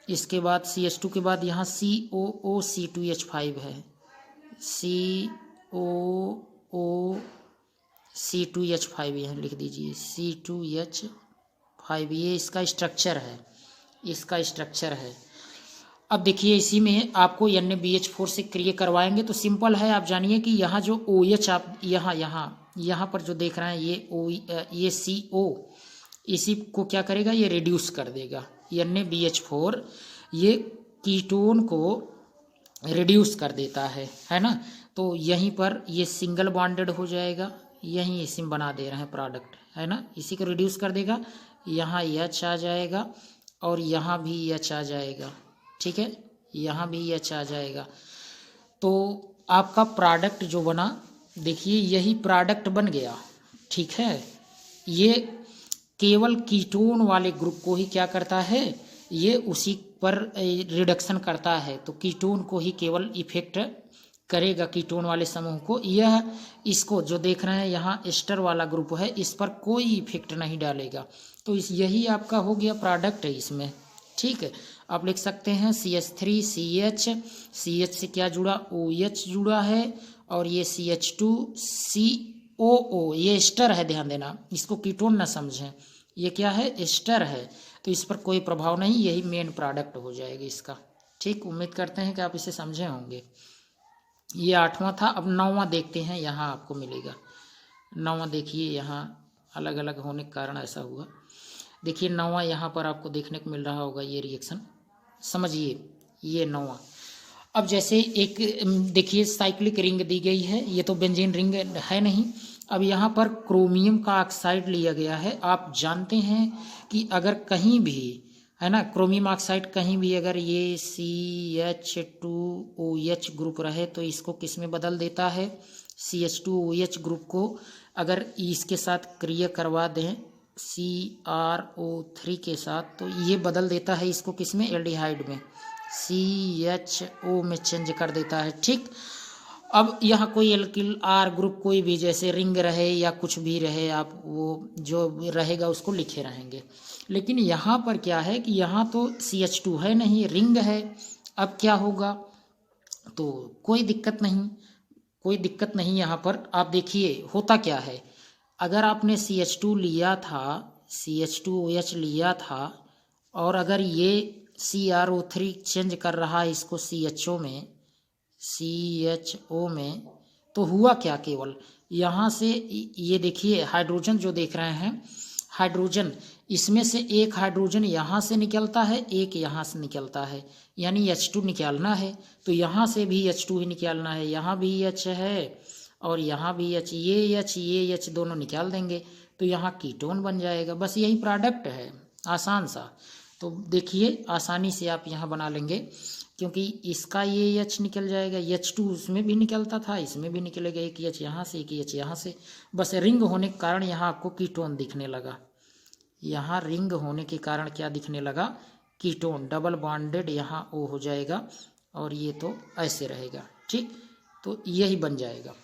Speaker 1: इसके बाद CH2 के बाद यहाँ COO C2H5 है, COO C2H5 यहाँ लिख दीजिए, C2H5, ये इसका स्ट्रक्चर है, अब देखिए इसी में आपको NaBH4 से क्रिया करवाएंगे तो सिंपल है, आप जानिए कि यहाँ जो OH आप यहाँ पर जो देख रहे हैं ये CO, इसी को क्या करेगा, ये रिड्यूस कर देगा। NaBH4 ये कीटोन को रिड्यूस कर देता है ना। तो यहीं पर ये सिंगल बॉन्डेड हो जाएगा, यहीं इसी में बना दे रहे हैं प्रोडक्ट, है ना, इसी को रिड्यूस कर देगा। यहाँ H आ जाएगा और यहाँ भी H आ जाएगा, ठीक है, यहाँ भी H आ जाएगा। तो आपका प्रोडक्ट जो बना, देखिए यही प्रोडक्ट बन गया, ठीक है। ये केवल कीटोन वाले ग्रुप को ही क्या करता है, ये उसी पर रिडक्शन करता है, तो कीटोन को ही केवल इफेक्ट करेगा, कीटोन वाले समूह को। यह इसको जो देख रहे हैं यहाँ एस्टर वाला ग्रुप है, इस पर कोई इफेक्ट नहीं डालेगा। तो यही आपका हो गया प्रोडक्ट है इसमें, ठीक है। आप लिख सकते हैं CH3 CH से क्या जुड़ा, OH जुड़ा है, और ये CH2 COO, ये एस्टर है, ध्यान देना, इसको कीटोन ना समझें, ये क्या है, एस्टर है, तो इस पर कोई प्रभाव नहीं, यही मेन प्रोडक्ट हो जाएगी इसका, ठीक। उम्मीद करते हैं कि आप इसे समझे होंगे। ये 8वां था। अब 9वां देखते हैं, यहाँ आपको मिलेगा 9वां। देखिए यहाँ अलग अलग होने के कारण ऐसा हुआ। देखिए 9वां यहाँ पर आपको देखने को मिल रहा होगा, ये रिएक्शन समझिए, ये 9वां। अब जैसे एक देखिए साइक्लिक रिंग दी गई है, ये तो बेंजीन रिंग है नहीं। अब यहाँ पर क्रोमियम का ऑक्साइड लिया गया है। आप जानते हैं कि अगर कहीं भी, है ना। क्रोमियम ऑक्साइड कहीं भी अगर ये CH2OH ग्रुप रहे तो इसको किस में बदल देता है, CH2OH ग्रुप को अगर इसके साथ क्रिया करवा दें CrO3 के साथ तो ये बदल देता है इसको किस में, एल्डिहाइड में, CHO में चेंज कर देता है। ठीक, अब यहाँ कोई एल्किल R ग्रुप कोई भी जैसे रिंग रहे या कुछ भी रहे, आप वो जो रहेगा उसको लिखे रहेंगे। लेकिन यहाँ पर क्या है कि यहाँ तो CH2 है नहीं, रिंग है। अब क्या होगा, तो कोई दिक्कत नहीं यहाँ पर। आप देखिए होता क्या है, अगर आपने CH2 लिया था, CH2OH लिया था, और अगर ये CrO3 चेंज कर रहा है इसको CHO में, तो हुआ क्या, केवल यहाँ से ये देखिए हाइड्रोजन जो देख रहे हैं, हाइड्रोजन इसमें से एक हाइड्रोजन यहाँ से निकलता है, एक यहाँ से निकलता है, यानी H2 निकालना है तो यहाँ से भी H2 ही निकालना है, यहाँ भी H है और यहाँ भी H, ये H दोनों निकाल देंगे तो यहाँ कीटोन बन जाएगा। बस यही प्रोडक्ट है, आसान सा। तो देखिए आसानी से आप यहाँ बना लेंगे, क्योंकि इसका ये H निकल जाएगा, H2 उसमें भी निकलता था, इसमें भी निकलेगा, एक H यहाँ से, एक H यहाँ से। बस रिंग होने के कारण यहाँ आपको कीटोन दिखने लगा, यहाँ रिंग होने के कारण क्या दिखने लगा, कीटोन, डबल बॉन्डेड यहाँ O हो जाएगा और ये तो ऐसे रहेगा। ठीक, तो यही बन जाएगा,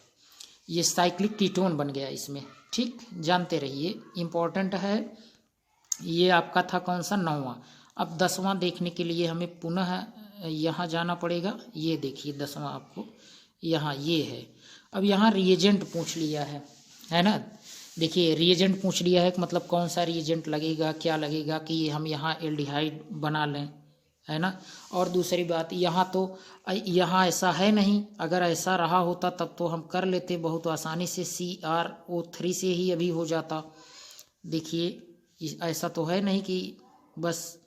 Speaker 1: ये साइक्लिक कीटोन बन गया इसमें। ठीक, जानते रहिए, इम्पोर्टेंट है। ये आपका था कौन सा, 9वां। अब 10वां देखने के लिए हमें पुनः यहाँ जाना पड़ेगा। ये देखिए 10वां आपको यहाँ ये है। अब यहाँ रिएजेंट पूछ लिया है ना। देखिए रिएजेंट पूछ लिया है कि मतलब कौन सा रिएजेंट लगेगा, क्या लगेगा कि हम यहाँ एल्डिहाइड बना लें, है ना। और दूसरी बात, यहाँ तो यहाँ ऐसा है नहीं, अगर ऐसा रहा होता तब तो हम कर लेते बहुत आसानी से, CrO3 से ही अभी हो जाता। देखिए ऐसा तो है नहीं कि बस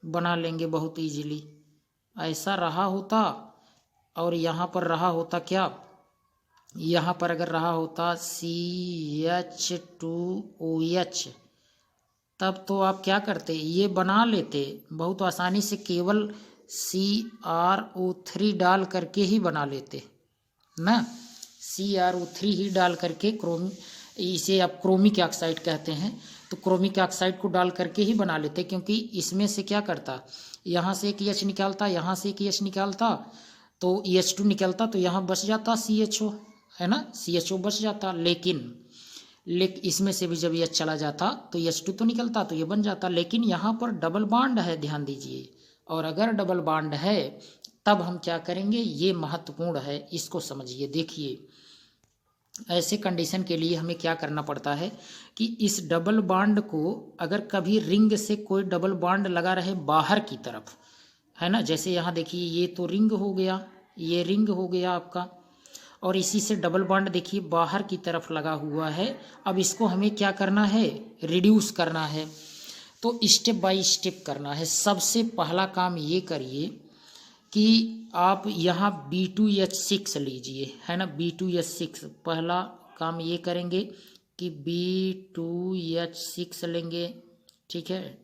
Speaker 1: बना लेंगे बहुत इजीली, ऐसा रहा होता और यहाँ पर रहा होता क्या, यहाँ पर अगर रहा होता CH2OH तब तो आप क्या करते, ये बना लेते बहुत आसानी से, केवल CrO3 डाल करके ही बना लेते ना, CrO3 ही डाल करके इसे आप क्रोमिक ऑक्साइड कहते हैं, तो क्रोमिक ऑक्साइड को डाल करके ही बना लेते, क्योंकि इसमें से क्या करता, यहाँ से एक H निकालता, यहाँ से एक H निकालता तो H2 निकलता, तो यहाँ बच जाता CHO, है ना, CHO बच जाता। लेकिन इसमें से भी जब H चला जाता तो H2 तो निकलता, तो ये बन जाता। लेकिन यहाँ पर डबल बॉन्ड है, ध्यान दीजिए, और अगर डबल बॉन्ड है तब हम क्या करेंगे, ये महत्वपूर्ण है, इसको समझिए। देखिए ऐसे कंडीशन के लिए हमें क्या करना पड़ता है कि इस डबल बॉन्ड को अगर कभी रिंग से कोई डबल बॉन्ड लगा रहे बाहर की तरफ, है ना, जैसे यहाँ देखिए ये तो रिंग हो गया, ये रिंग हो गया आपका, और इसी से डबल बॉन्ड देखिए बाहर की तरफ लगा हुआ है। अब इसको हमें क्या करना है, रिड्यूस करना है, तो स्टेप बाय स्टेप करना है। सबसे पहला काम ये करिए कि आप यहाँ B2H6 लीजिए, है ना, B2H6 पहला काम ये करेंगे कि B2H6 लेंगे। ठीक है,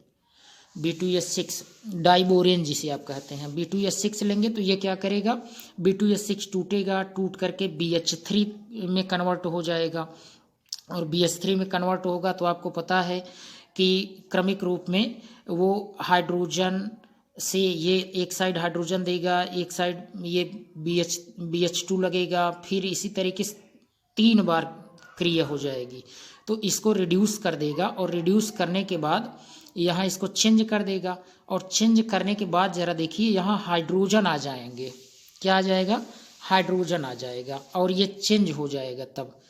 Speaker 1: B2H6 डाइबोरेन जिसे आप कहते हैं, B2H6 लेंगे तो ये क्या करेगा, B2H6 टूटेगा, टूट करके BH3 में कन्वर्ट हो जाएगा, और BH3 में कन्वर्ट होगा तो आपको पता है कि क्रमिक रूप में वो हाइड्रोजन से ये एक साइड हाइड्रोजन देगा, एक साइड ये BH2 लगेगा, फिर इसी तरीके से 3 बार क्रिया हो जाएगी, तो इसको रिड्यूस कर देगा, और रिड्यूस करने के बाद यहाँ इसको चेंज कर देगा, और चेंज करने के बाद जरा देखिए यहाँ हाइड्रोजन आ जाएंगे, क्या आ जाएगा, हाइड्रोजन आ जाएगा, और ये चेंज हो जाएगा तब।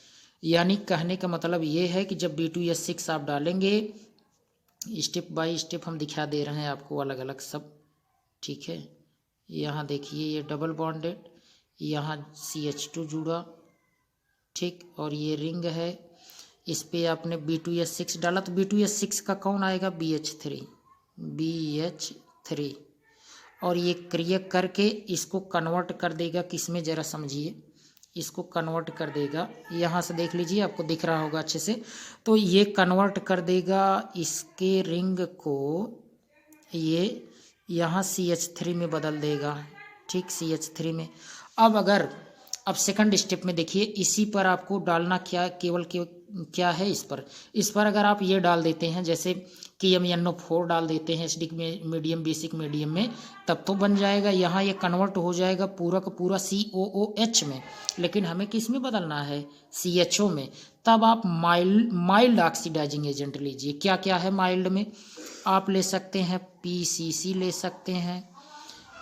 Speaker 1: यानी कहने का मतलब ये है कि जब B2H6 आप डालेंगे, स्टेप बाय स्टेप हम दिखा दे रहे हैं आपको अलग अलग सब। ठीक है, यहाँ देखिए ये डबल बॉन्डेड, यहाँ CH2 जुड़ा, ठीक, और ये रिंग है, इस पे आपने B2H6 डाला तो B2H6 का कौन आएगा, BH3, और ये क्रिया करके इसको कन्वर्ट कर देगा किस में, जरा समझिए, इसको कन्वर्ट कर देगा, यहाँ से देख लीजिए आपको दिख रहा होगा अच्छे से, तो ये कन्वर्ट कर देगा इसके रिंग को ये यहाँ CH3 में बदल देगा, ठीक, CH3 में। अब सेकंड स्टेप में देखिए, इसी पर आपको डालना क्या, क्या है, इस पर अगर आप ये डाल देते हैं, जैसे KMnO4 डाल देते हैं एसिडिक मीडियम बेसिक मीडियम में, तब तो बन जाएगा। यहाँ ये कन्वर्ट हो जाएगा पूरा का पूरा COOH में, लेकिन हमें किस में बदलना है, CHO में। तब आप माइल्ड ऑक्सीडाइजिंग एजेंट लीजिए। क्या क्या है माइल्ड में, आप ले सकते हैं PCC ले सकते हैं,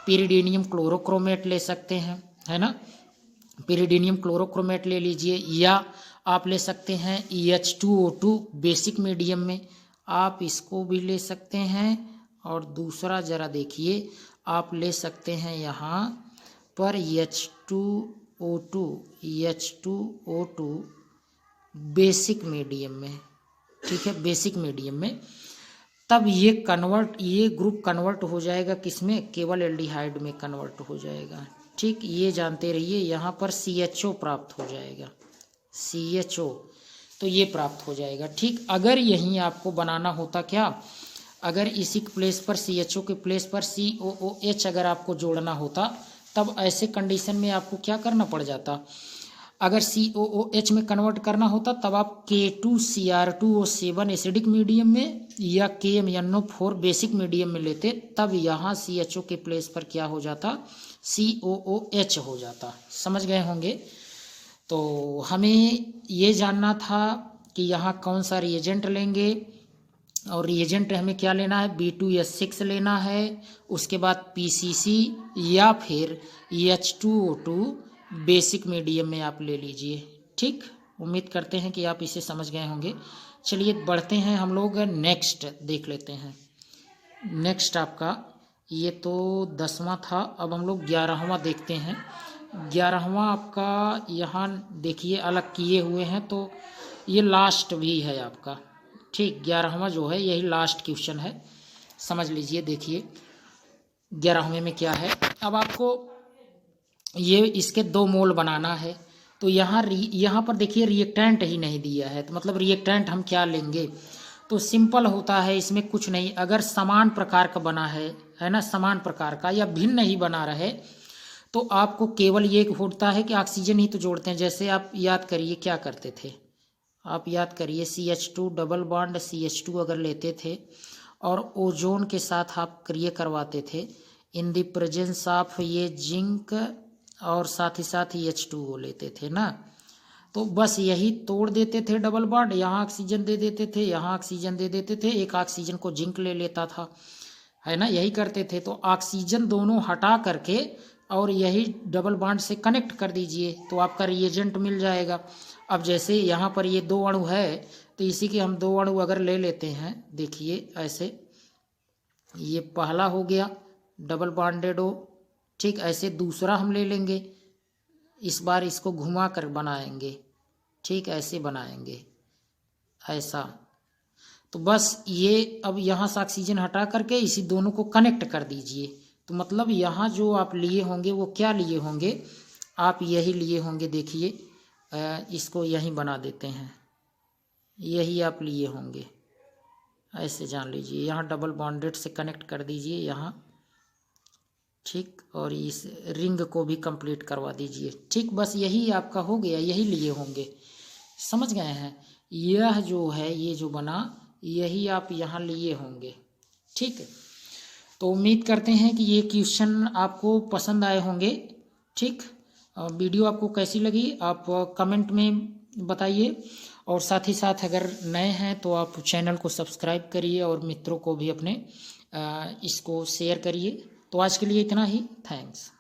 Speaker 1: पिरिडीनियम क्लोरोक्रोमेट ले सकते हैं, है ना, पिरिडीनियम क्लोरोक्रोमेट ले लीजिए, या आप ले सकते हैं H2O2 बेसिक मीडियम में, आप इसको भी ले सकते हैं। और दूसरा जरा देखिए, आप ले सकते हैं यहाँ पर H2O2 बेसिक मीडियम में, ठीक है, बेसिक मीडियम में। तब ये ग्रुप कन्वर्ट हो जाएगा किसमें, केवल एल्डिहाइड में कन्वर्ट हो जाएगा, ठीक। ये जानते रहिए, यहाँ पर CHO प्राप्त हो जाएगा, CHO, तो ये प्राप्त हो जाएगा, ठीक। अगर यहीं आपको बनाना होता क्या, अगर इसी प्लेस पर CHO के प्लेस पर COOH अगर आपको जोड़ना होता, तब ऐसे कंडीशन में आपको क्या करना पड़ जाता, अगर COOH में कन्वर्ट करना होता तब आप K2Cr2O7 एसिडिक मीडियम में या KMnO4 बेसिक मीडियम में लेते, तब यहाँ CHO के प्लेस पर क्या हो जाता, COOH हो जाता। समझ गए होंगे। तो हमें ये जानना था कि यहाँ कौन सा रिएजेंट लेंगे, और रिएजेंट हमें क्या लेना है, B2S6 लेना है, उसके बाद PCC या फिर H2O2 बेसिक मीडियम में आप ले लीजिए, ठीक। उम्मीद करते हैं कि आप इसे समझ गए होंगे। चलिए बढ़ते हैं, हम लोग नेक्स्ट देख लेते हैं। नेक्स्ट आपका ये तो 10वां था, अब हम लोग 11वां देखते हैं। 11वां आपका यहाँ देखिए अलग किए हुए हैं, तो ये लास्ट भी है आपका, ठीक। 11वां जो है यही लास्ट क्वेश्चन है, समझ लीजिए। देखिए 11वें में क्या है, अब आपको ये इसके 2 मोल बनाना है, तो यहाँ पर देखिए रिएक्टेंट ही नहीं दिया है, तो मतलब रिएक्टेंट हम क्या लेंगे, तो सिंपल होता है, इसमें कुछ नहीं। अगर समान प्रकार का बना है ना, समान प्रकार का या भिन्न नहीं बना रहे, तो आपको केवल ये होता है कि ऑक्सीजन ही तो जोड़ते हैं। जैसे आप याद करिए क्या करते थे, आप याद करिए CH2 डबल बॉन्ड CH2 अगर लेते थे और ओजोन के साथ आप क्रिया करवाते थे इन द प्रेजेंस ऑफ ये जिंक, और साथ ही साथ ही H2O लेते थे ना, तो बस यही तोड़ देते थे डबल बॉन्ड, यहाँ ऑक्सीजन दे देते थे, यहाँ ऑक्सीजन दे देते थे, एक ऑक्सीजन को जिंक ले लेता था, है ना, यही करते थे। तो ऑक्सीजन दोनों हटा करके और यही डबल बॉन्ड से कनेक्ट कर दीजिए, तो आपका रिएजेंट मिल जाएगा। अब जैसे यहाँ पर ये 2 अणु है, तो इसी के हम 2 अणु अगर ले लेते हैं, देखिए ऐसे, ये पहला हो गया डबल बॉन्डेड O, ठीक। ऐसे दूसरा हम ले लेंगे, इस बार इसको घुमा कर बनाएंगे, ठीक, ऐसे बनाएंगे ऐसा। तो बस ये अब यहाँ से ऑक्सीजन हटा करके इसी दोनों को कनेक्ट कर दीजिए, तो मतलब यहाँ जो आप लिए होंगे वो क्या लिए होंगे, आप यही लिए होंगे। देखिए इसको यहीं बना देते हैं, यही आप लिए होंगे, ऐसे जान लीजिए। यहाँ डबल बॉन्डेड से कनेक्ट कर दीजिए यहाँ, ठीक, और इस रिंग को भी कंप्लीट करवा दीजिए, ठीक। बस यही आपका हो गया, यही लिए होंगे, समझ गए हैं। यह जो है, ये जो बना, यही आप यहाँ लिए होंगे, ठीक है। तो उम्मीद करते हैं कि ये क्वेश्चन आपको पसंद आए होंगे, ठीक। वीडियो आपको कैसी लगी आप कमेंट में बताइए, और साथ ही साथ अगर नए हैं तो आप चैनल को सब्सक्राइब करिए और मित्रों को भी अपने इसको शेयर करिए। तो आज के लिए इतना ही, थैंक्स।